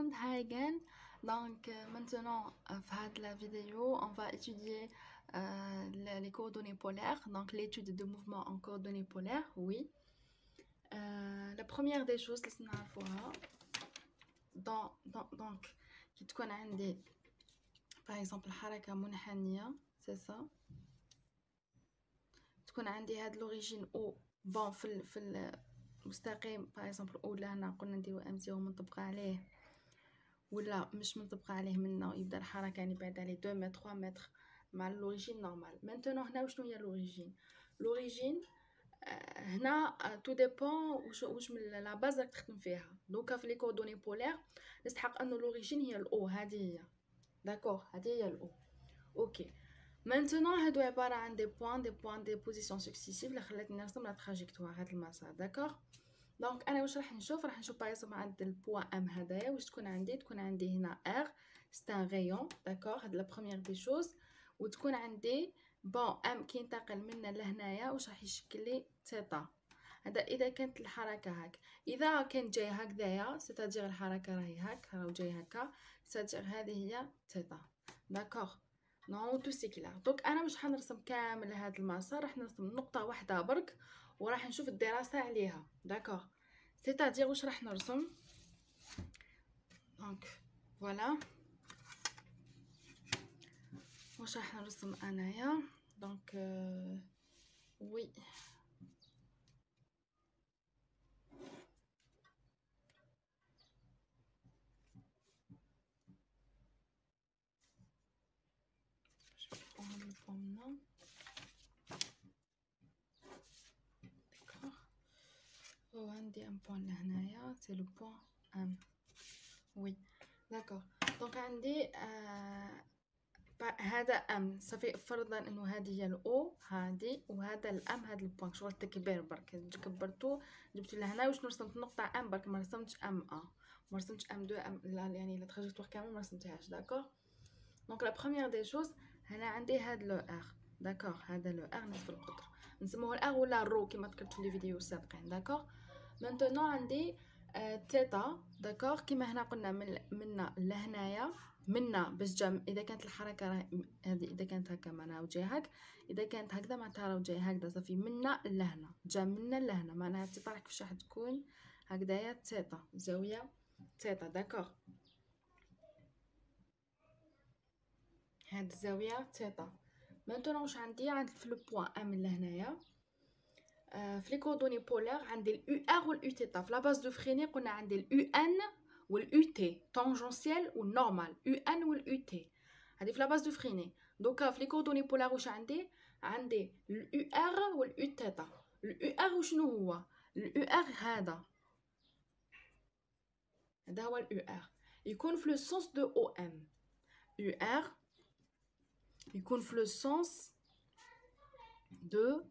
Grundhagen. Donc maintenant, dans la vidéo, on va étudier les coordonnées polaires, donc l'étude de mouvements en coordonnées polaires, oui. La première des choses que nous avons donc qui te connaît par exemple الحركة منحنية, c'est ça. تكون عندي هاد l'origine O bon في المستقيم par exemple O لهنا قلنا نديرو M0 منطبقة عليه ولا مش منطبقة عليه منا يبدا الحركة يعني بعد عليه 2 متر 3 متر مع l'origine normale. Maintenant هنا وشنو هي l'origine؟ l'origine هنا تو ديبون واش من لا باز راك تخدم فيها. دوكا في لي كوردوني بولير نستحق انه لوريجين هي الاو، هذه هي داكوغ، هذه هي الاو. اوكي مانتونون هادو عباره عن دي بوزيسيون سكسيسيف اللي خلاتني نرسم لا تراجيكتوار هاد المسار. داكوغ دونك انا واش راح نشوف باغ اكزومبل عند البوان ام هدايا واش تكون عندي هنا ار سي ان ريون. داكوغ هاد لا بروميير دي شوز. وتكون عندي بون ام كي ينتقل منا لهنايا واش راح يشكل لي تيتا. هذا اذا كانت الحركه هاك. اذا كان جاي هكذايا ستادير الحركه راهي هاك راهو جاي هكا ستادير هذه هي تيتا. داكوغ نو تو سي كلار. دونك انا مش حنرسم كامل هذا المسار، راح نرسم نقطه واحده برك وراح نشوف الدراسه عليها. داكوغ ستادير واش راح نرسم. دونك فوالا واش راح نرسم انايا. دونك وي عندي ان بوين لهنايا سي لو بوين ام. وي داكوغ دونك عندي هذا ام صافي. فرضا انه هذه هي الاو هذه وهذا الام، هذا البوين شغل تكبير برك كبرتو جبت لهنا واش رسمت نقطه ام برك ما رسمتش ام ا ما رسمتش ام 2 ام يعني لا تراجيكتوار كامل ما رسمتهاش. داكوغ دونك لا بروميير دي شوز هنا عندي هذا لو ار. داكوغ هذا لو ار نصف القطر نسموه الار ولا الرو كما ذكرت في لي فيديو السابقين. داكوغ مانتونون عندي تيتا. داكوغ كيما هنا قلنا منا لهنايا منا باش جا اذا كانت الحركه هذه اذا كانت هكا معناها وجاي هاك، اذا كانت هكذا معناتها راه جاي هكذا صافي منا لهنا جا منا لهنا معناها التيتا راح كيفاش راح تكون هكذايا تيتا زاويه تيتا. داكوغ هاد الزاويه تيتا. مانتونون واش عندي في لو بوين ام لهنايا في لي كوردوني بولار عندي الاو ار والاو تيتا. في لا باز دو فريني قلنا عندي الاو ان والاو تي طونجونسيال والنورمال او ان والاو تي. هذه في لا باز دو فريني. دوكا في لي كوردوني بولار واش عندي الاو ار والاو تيتا. الاو ار وشنو هو الاو ار؟ هذا هو الاو ار يكون في لو سونس دو او ام. او ار يكون في لو سونس دو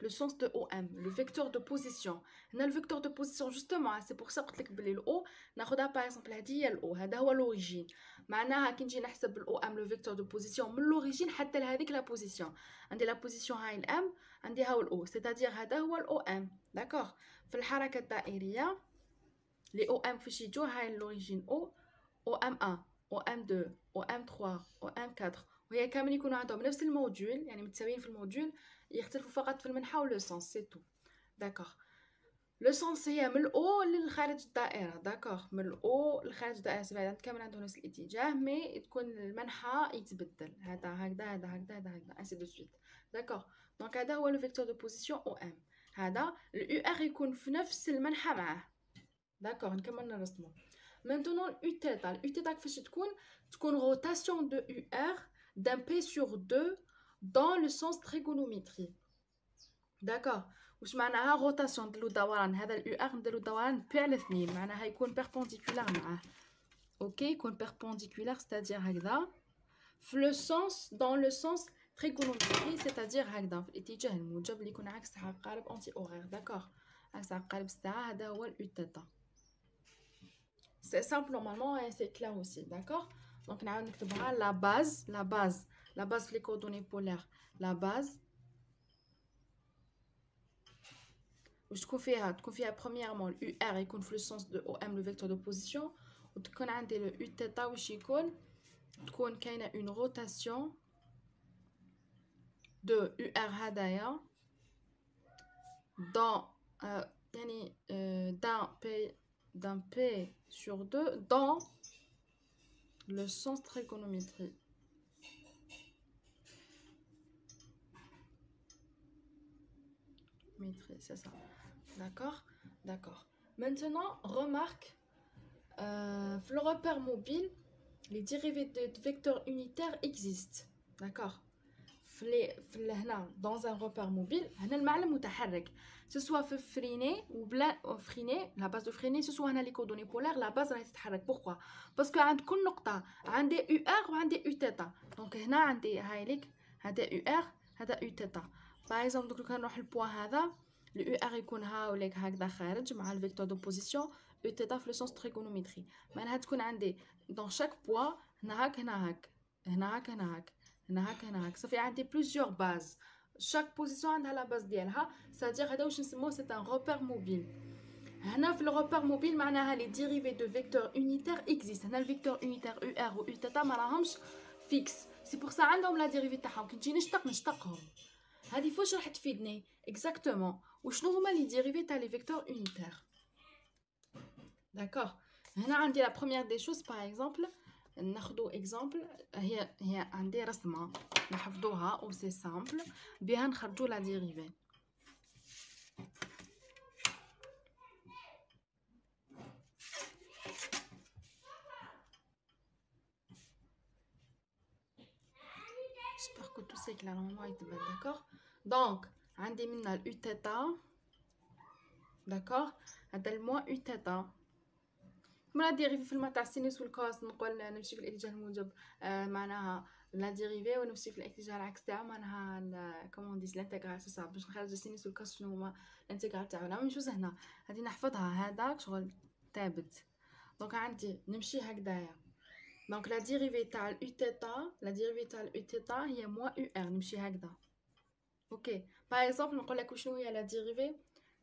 le sens de OM, le vecteur de position. هنا le vecteur de position justement c'est pour ça قلت لك بلي الاو ناخذها باغ اكزومبل هذه هي الاو هذا هو لوريجين. معناها كي نجي نحسب الاو ام لو فيكتور دو بوزيسيون من لوريجين حتى لهذيك لا بوزيسيون. عندي لا بوزيسيون هاي الام عندي هاو الاو سيتادير هذا هو الاو ام. داكوغ في الحركه الدائريه لي او ام كيفاش يجوا هاي لوريجين او ام 1 او ام 2 او ام 3 او ام 4 وهي كامل يكونوا عندهم نفس الموديول يعني متساويين في الموديول يختلفوا فقط في المنحى ولو سونس سي تو. داكوغ لو سونس هي من الاو للخارج الدائره. داكوغ من الاو للخارج الدائره سبعه كامل عندهم نفس الاتجاه مي تكون المنحى يتبدل هذا هكذا هذا هكذا هذا هكذا انسي دو سويت. داكوغ دونك هذا هو لو فيكتور دو بوزيسيون او ام. هذا الاو ار يكون في نفس المنحى معاه. داكوغ نكمل نرسمو. مانتونون الاو تيتا. الاو تيتا كيفاش تكون روتاسيون دو او ار d'un P sur 2 dans le sens trigonométrie. داكوغ واش معناها روتاسيون؟ نديرو دوران هذا الاو ار نديرو دوران بي على 2 معناها يكون بيربونديكولار معاه. اوكي يكون بيربونديكولار ستادير هكذا في لو سونس دون لو سونس تريغونومتري ستادير هكذا في الاتجاه الموجب اللي يكون عكس عقارب اونتي اورير. داكوغ عكس عقارب الساعه هذا هو الاو تيتا. سي سامبل نورمالمون سي كلار اوسي. داكوغ دونك نعاود نكتبها لا باز في لي كوردوني بولار لا باز تكون فيها premièrement le UR يكون في le sens de OM le vecteur d'opposition وتكون عندي le U θ واش يكون تكون كاينه une rotation de UR هدايا dans يعني d'un P sur 2 dans le sens trigonométrie. C'est ça. D'accord. Maintenant, remarque, le repère mobile, les dérivés de vecteurs unitaires existent. D'accord. Dans un repère mobile, ce soit freiner ou freiner, la base de freiner, ce soit les coordonnées polaires, la base va تتحرك. Pourquoi? Parce que عند كل نقطة عندي UR وعندي Uθ. Donc هنا عندي هايليك هذا UR هذا Uθ. Par exemple donc لو كنروح البوان هذا le UR يكون هاوليك هكذا خارج مع الفيكتور دوبوزيسيون Uθ في لو سونس تريغونومتري. معناها تكون عندي dans chaque point هنا هاك هنا هاك هنا هاك هنا هاك هنا هاك هنا هاك صافي عندي plusieurs bases. chaque position عندها لا باز ديالها c'est-à-dire هذا واش نسموه c'est un repère mobile. هنا في le repère mobile معناها les dérivés de vecteurs unitaires existent. هنا الفيكتور unitaire UR و Uθ ما راهمش فيكس سي بور سا عندهم لا ديريفي تاعهم كي نجي نشتقهم. هذه فاش راح تفيدني اكزاكتومون وشنو هما لي ديريفي تاع لي فيكتور unitaire. داكوغ هنا عندي لا بروميير دي شوز باغ اكزومبل ناخذ اكزومبل هي عندي رسمه نحفظوها او سي سامبل بها نخرجوا لا ديريفي. j'espère que tout c'est clair normalement يتبان. d'accord donc عندي منا اليو تيتا. داكوغ هذا الموا يو تيتا ملا ديريفي في الماء تاع السينوس والكوس نقول نمشي في الاتجاه الموجب معناها لا ديريفي ونمشي في الاتجاه العكس تاعو معناها كومون ديس لانتيغرال سي صعب باش نخرج السينوس والكوس شنو هما الانتيغرال تاعنا من شوز هنا هادي نحفظها هذاك شغل ثابت. دونك عندي نمشي هكذايا دونك لا ديريفي تاع اليو تيتا لا ديريفي تاع اليو تيتا هي موا يو ار نمشي هكذا. اوكي باغ اكزومبل نقول لك شنو هي لا ديريفي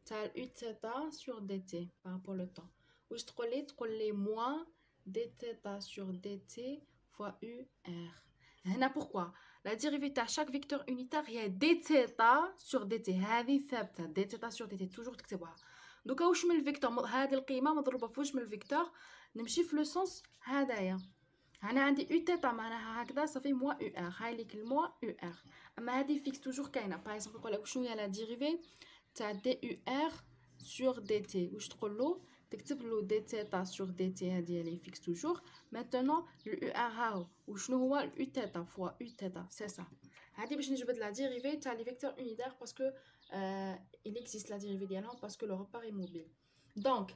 تاع اليو تيتا سور دي تي بارابور لو طون واش تقول لي موان دي تيتا سور دي تي فوا يو ار. هنا بوركوا لا ديريفي تاع شاك فيكتور يونيتير هي دي تيتا سور دي تي هذه ثابته دي تيتا سور دي تي توجور تكتبوها. دوكا واش من الفيكتور هذه القيمه مضروبه في واش من الفيكتور نمشي في لو سونس هذايا. هنا عندي يو تيتا معناها هكذا صافي موا يو ار هاي ليك الموا يو ار. اما هذه فيكس توجور كاينه باغ اكزومبل نقول لك شنو هي لا ديريفي تاع دي يو ار سور دي تي واش تقول له تكتب له دي تيتا سور دي تي هذه اللي فيكس توجور. مانتونون لو يو ار هاو وشنو هو اليو تيتا فوا يو تيتا سي سا. هذه باش نجبد لا ديريفي تاع لي فيكتور يونيتير باسكو il existe la dérivée ديالهم باسكو لو repère est mobile. دونك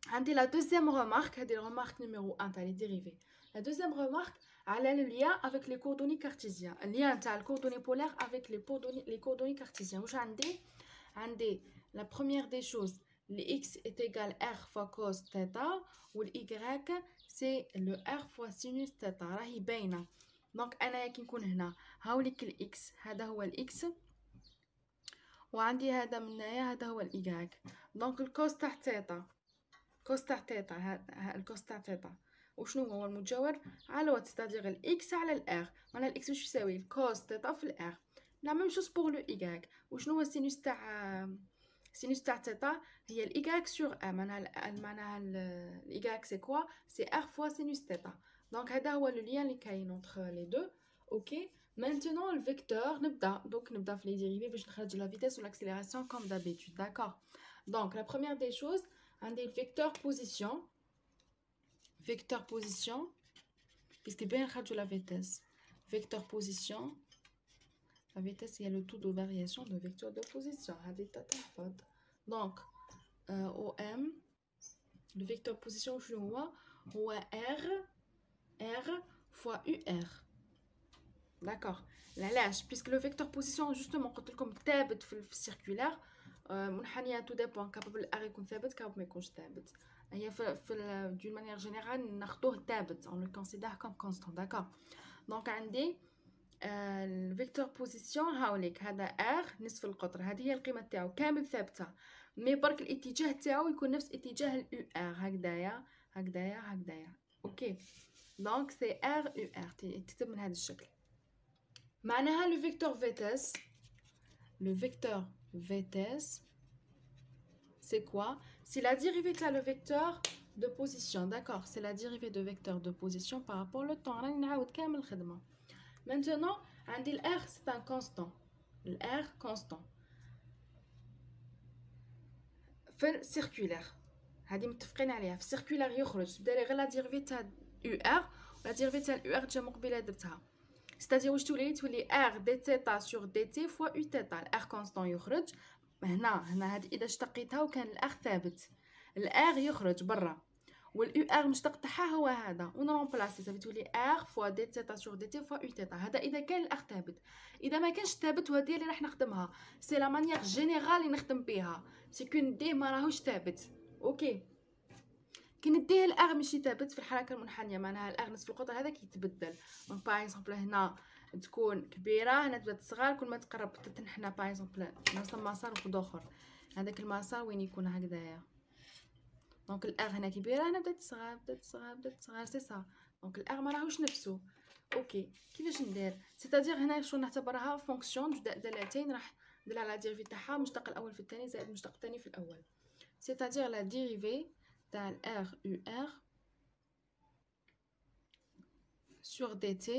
عندي لا دوزيام remarque هذه remarque numéro 1 تاع لي ديريفي. La deuxième remarque, elle a le lien avec les coordonnées cartésiennes. Le lien entre les coordonnées polaires avec les coordonnées cartésiennes. J'ai la première des choses, le x est égal à r fois cos θ ou le y c'est le r fois sinus θ. راهي باينه. دونك انا كي نكون هنا هاوليك الاكس هذا هو الاكس وعندي هذا من هنايا هذا هو الاي. دونك الكوس تاع θ كوس تاع θ الكوس تاع θ وشنو هو المتجاور على وات ستادير الاكس على الار. معناها الاكس واش يساوي الكوس ثيتا في الار. لا ميم شوز بور لو ايغاك. وشنو هو السينوس تاع ثيتا هي الايغاك سور ا. معناها الايغاك سي كوا سي ار فوا سينوس ثيتا. دونك هذا هو لو لين اللي كاين اونتر لي دو. اوكي مانتونون الفيكتور نبدا في لي ديريفي باش نخرج لا فيتيس و لاكسيليراسيون كوم دابيتود. داكور دونك لا بروميير دي شوز عندي الفيكتور بوزيسيون vecteur position puisque bien la vitesse vecteur position la vitesse il y a le taux de variation de vecteur de position donc OM le vecteur position هو R fois UR. d'accord علاش puisque le vecteur position justement قلت لكم ثابت في السيركولار منحنيه تو ديبون كابابل الار يكون ثابت كابابل ما يكونش ثابت. هي في d'une manière générale ناخذوه ثابت on le considère comme constant. d'accord donc عندي الفيكتور بوزيسيون هاوليك هذا ار نصف القطر، هذه هي القيمه تاعو كامل ثابته، مي برك الاتجاه تاعو يكون نفس اتجاه اليو ار، هكذايا هكذايا هكذايا. اوكي دونك سي ار يو ار تكتب من هذا الشكل. معناها لو فيكتور فيتاس، le vecteur vitesse c'est quoi? C'est la dérivée de le vecteur de position, d'accord? C'est la dérivée de vecteur de position par rapport au temps. راني نعاود كامل الخدمه. Maintenant عندي ال r c'est un constant، ال r constant في السيركولير، هذه متفقين عليها. في السيركولير يخرج ديري غير لا ديريفي تاع يو ار، ولا ديريفي تاع اليو ار جا مقبله درتها، ستادير واش تولي ار دي تيتا سور دي تي فوا يو تيتا. الار كونستون يخرج هنا هذه اذا اشتقيتها وكان الار ثابت، الار يخرج برا واليو ار مشتق تاعها هو هذا، ونرومبلاسي صافي تولي ار فوا دي تيتا سور دي تي فوا يو تيتا. هذا اذا كان الار ثابت. اذا ما كانش ثابت وهذه اللي راح نخدمها، سي لا مانيير جينيرال اللي نخدم بها، سي كون دي ما راهوش ثابت. اوكي كي نديه الار ماشي ثابت في الحركه المنحنيه، معناها الار نصف القطر هذا كيتبدل. دونك باغ اكزومبل هنا تكون كبيره، هنا تبدا تصغر، كل ما تقرب تنحنى باغ اكزومبل نرسم مسار واحد اخر، هذاك المسار وين يكون هكذايا. دونك الار هنا كبيره، هنا بدات تصغر بدات تصغر بدات تصغر، سي سا. دونك الار ما راهوش نفسه. اوكي كيفاش ندير؟ سيتادير هنا شنو نعتبرها فونكسيون جوج دالتين، راح ندير على ديريفي تاعها مشتق الاول في الثاني زائد مشتق الثاني في الاول، سيتادير لا ديريفي تاع ال r u r sur dt،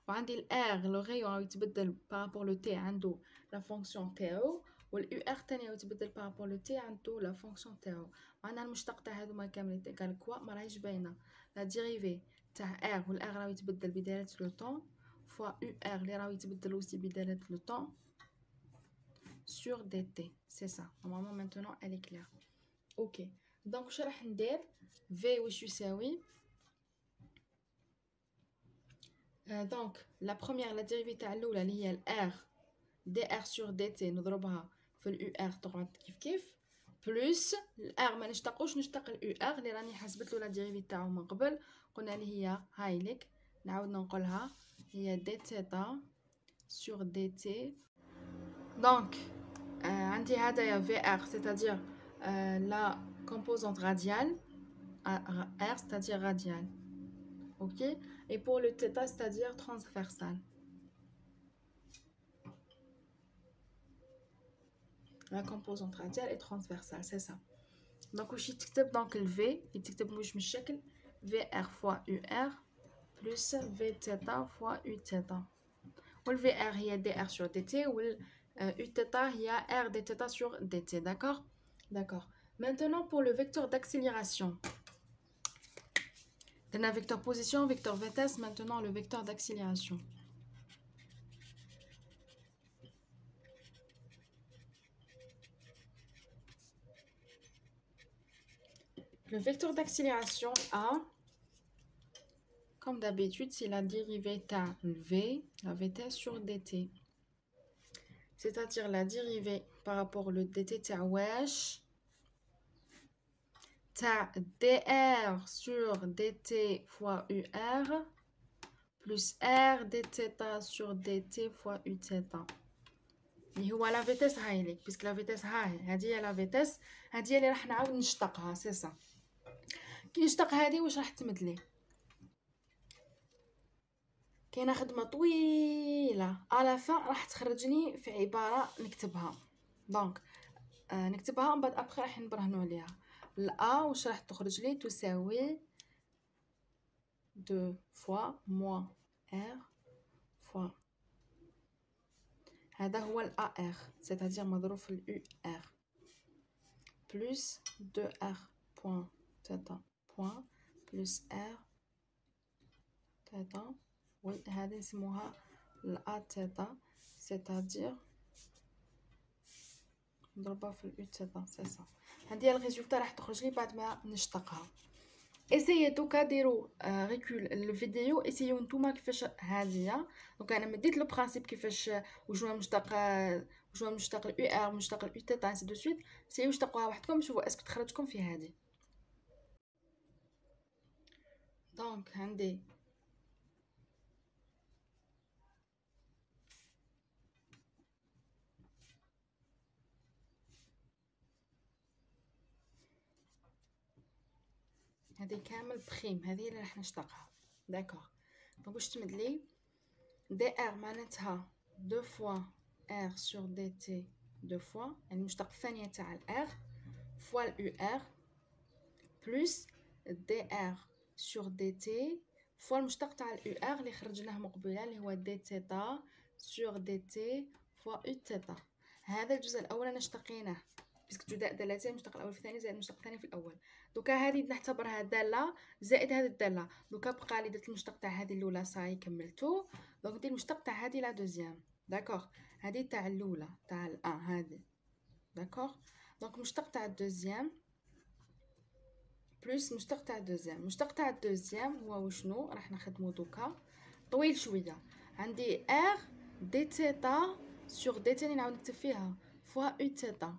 وعندي ال r لو غيون راهو يتبدل بارابور لو t عنده لا فونكسيون تاعو، وال u r تاني راهو يتبدل بارابور لو t عنده لا فونكسيون تاعو. معناها المشتق تاع هذوما كاملين تاع كوا ما راهيش باينه. لا ديريفي تاع r وال r راهو يتبدل بدلاله لو طون فوا u r اللي راهو يتبدل اوسي بدلاله لو طون sur dt. سي سا نورمالمون مانتونون الي كلير. اوكي دونك واش راح ندير؟ في واش يساوي؟ دونك لا بروميير لا ديريفي تاع الاولى اللي هي ال r دي ار سور دي تي نضربها في اليو ار تقعد كيف بلس الار ما نشتقوش، نشتق اليو ار اللي راني حسبت له لا ديريفي تاعو من قبل، قلنا اللي هي هاي لك نعاود ننقلها، هي دي تيتا سور دي تي. دونك عندي هذايا في ار سيتادير لا composante radiale r c'est-à-dire radiale. Ok, et pour le θ c'est-à-dire transversal. La composante radiale est transversale, c'est ça. Donc واش يتكتب؟ دونك ال v يتكتب واش من الشكل vr fois ur plus vθ fois uθ، وال vr هي dr sur dt وال uθ هي r dθ sur dt. d'accord d'accord. Maintenant pour le vecteur d'accélération، on a vecteur position, vecteur vitesse, maintenant le vecteur d'accélération. Le vecteur d'accélération A, comme d'habitude, c'est la dérivée de V, la vitesse sur dt. C'est-à-dire la dérivée par rapport au dt de wesh, dr sur dt fois ur plus r dθ sur dt fois uθ. اللي هو لا فيتيس هاي لك، باسكو لا فيتيس هذه هي لا فيتيس، هذه اللي راح نعاود نشتقها. سي سا كي نشتق هذه واش راح تمدلي؟ كاينه خدمه طويله على فا راح تخرجني في عباره نكتبها. دونك نكتبها ومن بعد ابخي راح نبرهنوا عليها. الأ واش راح تخرج لي؟ تساوي 2 فوا موان ار فوا هذا هو ال AR c'est-à-dire مضروب في ال UR plus 2R point θ point plus R θ. وي هذه نسموها ال Aθ c'est-à-dire مضروبة في ال Uθ. سي سا هذه هي الريزولتا راح تخرج لي بعد ما نشتقها. اسيي دوكا ديروا ريكول الفيديو، اسيو نتوما كيفاش هاديه. دونك انا مديت لو برانسيب كيفاش وجوا مشتق الاو ار مشتق الاو تي انسي دو سويت، اسيو اشتقوها وحدكم شوفوا اسكو تخرجكم في هذه. دونك عندي هذه كامل بريم، هذه اللي راح نشتقها. داكوغ. دونك واش تمد لي دي ار معناتها 2 فوا ار سور دي تي 2 فوا، يعني المشتق الثانيه تاع الار فوا اليو ار بلس دي ار سور دي تي فوا المشتق تاع اليو ار اللي خرجناه مقبله اللي هو دي تيتا سور دي تي فوا يو تيتا. هذا الجزء الاول انا اشتقيناه باسكو جداء دالتين المشتق الاول في الثاني زائد المشتق الثاني في الاول. دوكا هذه نعتبرها داله زائد هذه الداله. دوكا بقى لي درت المشتق تاع هذه الاولى صاي كملتو. دونك ندير المشتق تاع هذه لا دوزيام. داكوغ. هذه تاع الاولى تاع الان هذه. داكوغ. دونك المشتق تاع الدوزيام بلس مشتق تاع الدوزيام. مشتق تاع الدوزيام هو وشنو راح نخدمو دوكا طويل شويه. عندي ار دي تيتا سور دي تي نعاود نكتب فيها فوا يو تيتا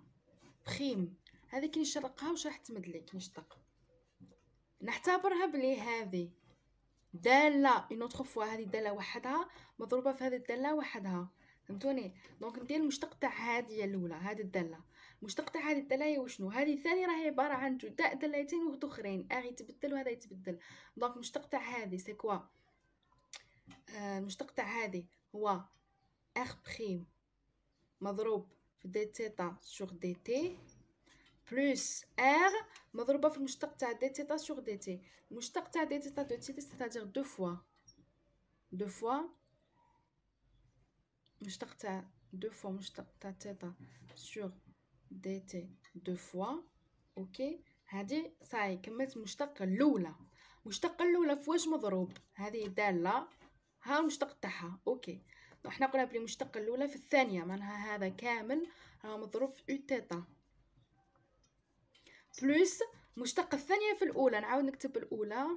بريم. هذه كي نشرقها واش راح تمد لي كي نشتق نعتبرها بلي هذه داله اون اوتر فوا، هذه داله وحدها مضروبه في هذه الداله وحدها. فهمتوني؟ دونك ندير المشتق تاع هذه الاولى هذه الداله. المشتق تاع هذه الداله هي وشنو؟ هذه الثانيه راهي عباره عن جداء دالتين واحد اخرين، ار يتبدل وهذا يتبدل. دونك المشتق تاع هذه سي كوا؟ المشتق تاع هذه هو ار بريم مضروب في دي تيتا سور دي تي بلس ار مضروبه في المشتق تاع دي تيتا سور دي تي. المشتق تاع دي تيتا دو تي ستادير دو فوا مشتق تاع دو فوا مشتق تاع تيتا سور دي تي دو فوا. اوكي هذه صاي كملت المشتق الاولى. المشتق الاولى فواش مضروب؟ هذه داله ها المشتق تاعها. اوكي احنا قلنا بلي المشتق الاولى في الثانيه معناها هذا كامل راه مضروب في يو تيتا بلس مشتق الثانيه في الاولى. نعاود نكتب الاولى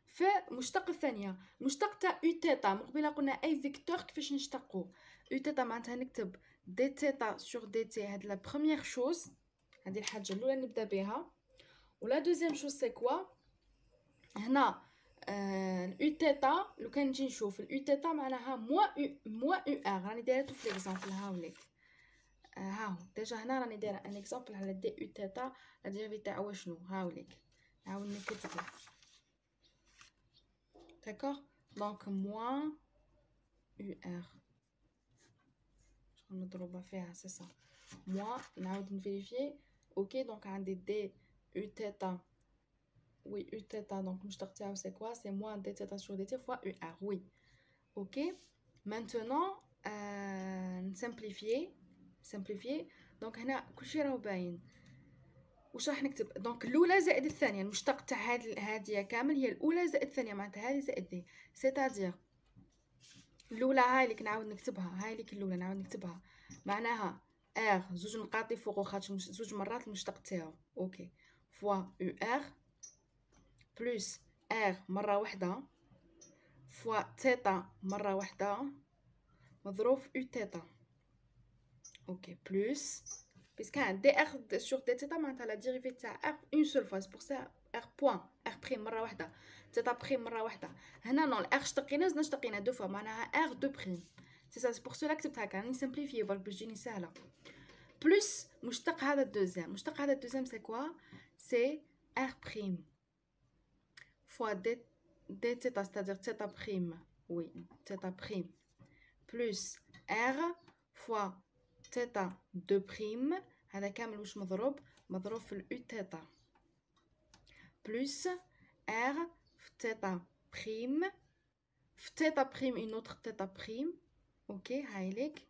في مشتق الثانيه. مشتق تاع يو تيتا مقبله قلنا اي فيكتور كيفاش نشتقو يو تيتا معناتها نكتب دي تيتا سور دي تي. هاد لا بروميير شوز، هذه الحاجه الاولى نبدا بها. ولا دوزيام شوز سي كوا؟ هنا اليو تيتا لو كان نجي نشوف اليو تيتا معناها موا يو ار. راني دايرته في ليكزامبل هاوليك. ها هو ديجا هنا راني دايره ان اكزامبل على دي يو تيتا لا ديريفي تاعو شنو هاوليك. نعاود نكتبو. داكوغ. دونك موا يو ار شغل مضروبه فيها سي سا موا. نعاود نفيريفي. اوكي دونك عندي دي يو تيتا وي يو تيتا دونك المشتق تاعو سي كوا؟ سي موان دي تيتا سور دي تي فوا يو ار. وي اوكي مانتونون نسامبليفيي. دونك هنا كلشي راهو باين. واش راح نكتب؟ دونك الاولى زائد الثانيه. المشتق تاع هذه كامل هي الاولى زائد الثانيه معناتها هذه زائد دي. سيتادير الاولى هاي اللي نعاود نكتبها، هاي اللي الاولى نعاود نكتبها معناها ار زوج نقاط فوق خاطر زوج مرات المشتق تاعو. اوكي فوا يو ار بلس ار مره واحده فوا تيتا مره واحده مضروب في يو تيتا. اوكي بلس باسكو دي ار سور دي تيتا معناتها لا ديريفي تاع ار اون سول فوا. سي بور سا ار بوين ار بريم مره واحده تيتا بريم مره واحده. هنا نون الار اشتقينا زدنا اشتقينا دو فوا معناها ار دو بريم. سي سا سي بور سولا كتبت هكا راني سامبليفي برك باش تجيني سهله. بلس مشتق هذا الدوزيام. مشتق هذا الدوزيام سي كوا؟ سي ار بريم فوا دي تيتا ستادير تيتا بريم. وي تيتا بريم بلس ار فوا تيتا دو بريم. هذا كامل واش مضروب في اليو تيتا بلس ار في تيتا بريم في تيتا بريم اون اوتر تيتا بريم. اوكي هاي ليك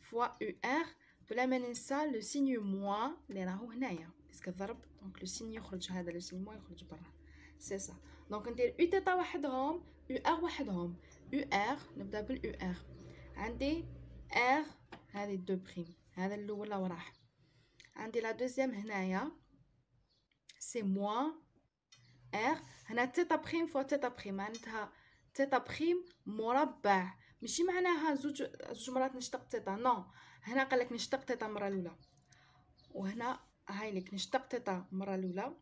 فوا يو ار بلا ما ننسى لو سينيو موان اللي راهو هنايا باسكو ضرب. دونك لو سينيو يخرج هذا لو سينيو موان يخرج برا. سي سا دونك ندير يو تيتا وحدهم يو ار وحدهم. يو ار نبدا باليو ار. عندي ار هذه دو بريم هذا الاول وراح. عندي لا دوزيام هنايا سي موان ار. هنا تيتا بريم فوا تيتا بريم معناتها تيتا بريم مربع. ماشي معناها زوج مرات نشتق تيتا نو. هنا قالك نشتق تيتا مره الاولى وهنا هاي لك نشتق تيتا مره الاولى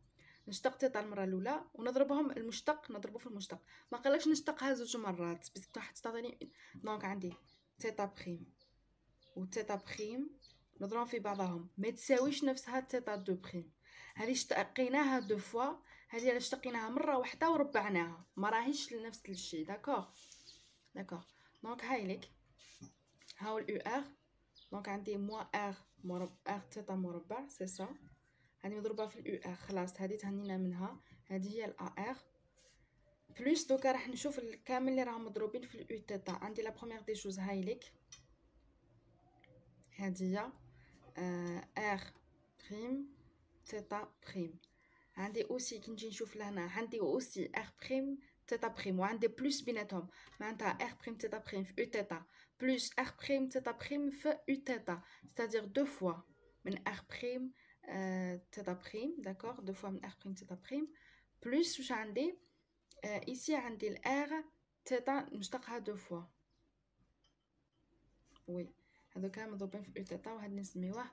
نشتق تيتا المره الاولى ونضربهم المشتق نضربه في المشتق. ما قالكش نشتقها زوج مرات بس راح تعطيني. دونك عندي تيتا بريم و تيتا بريم نضربهم في بعضهم ما تساويش نفسها تيتا دو بريم. هذه اشتقيناها دو فوا، هذه اشتقيناها مره واحده وربعناها، ما راهيش نفس الشيء. داكوغ دونك هاي لك هاو اليو ار. دونك عندي موا ار ار تيتا مربع سي سا، هذه مضروبه في اليو ار. خلاص هذه تهنينا منها، هذه هي الا ار بلس. دوكا راح نشوف الكامل اللي راهم مضروبين في اليو تيتا. عندي لا بروميير دي شوز هاي لك، هذه ار بريم تيتا بريم. عندي اوسي كي نجي نشوف لهنا عندي اوسي ار بريم تيتا بريم، وعندي بلس بيناتهم معناتها ار بريم تيتا بريم في او تيتا بلس ار بريم تيتا بريم في او تيتا، ستادير دو فوا من ار بريم تيتا بريم. داكوغ دو فوا من ار بريم تيتا بريم بلس واش عندي ايسي عندي الار تيتا نشتقها دو فوا. وي هادو كامل مضروبين في او تيتا، وهاد نسميوه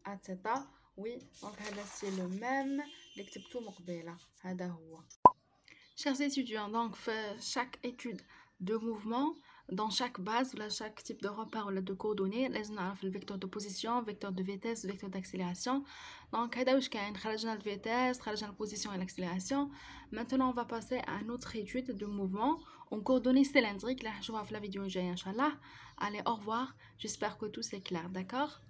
ا تيتا. وي دونك هذا سي لو ميم اللي كتبتو مقبله، هذا هو. Chers étudiants, donc chaque étude de mouvement, dans chaque base ou chaque type de repère ou de coordonnées, لازم نعرف le vecteur de position, vecteur de vitesse, vecteur d'accélération. Donc هذا واش كاين، خرجنا ال vitesse, خرجنا la position et l'accélération. Maintenant on va passer à une autre étude de mouvement en coordonnées cylindriques. Là je vois la vidéo الجايه ان شاء الله. Allez, au revoir, j'espère que tout c'est clair, d'accord.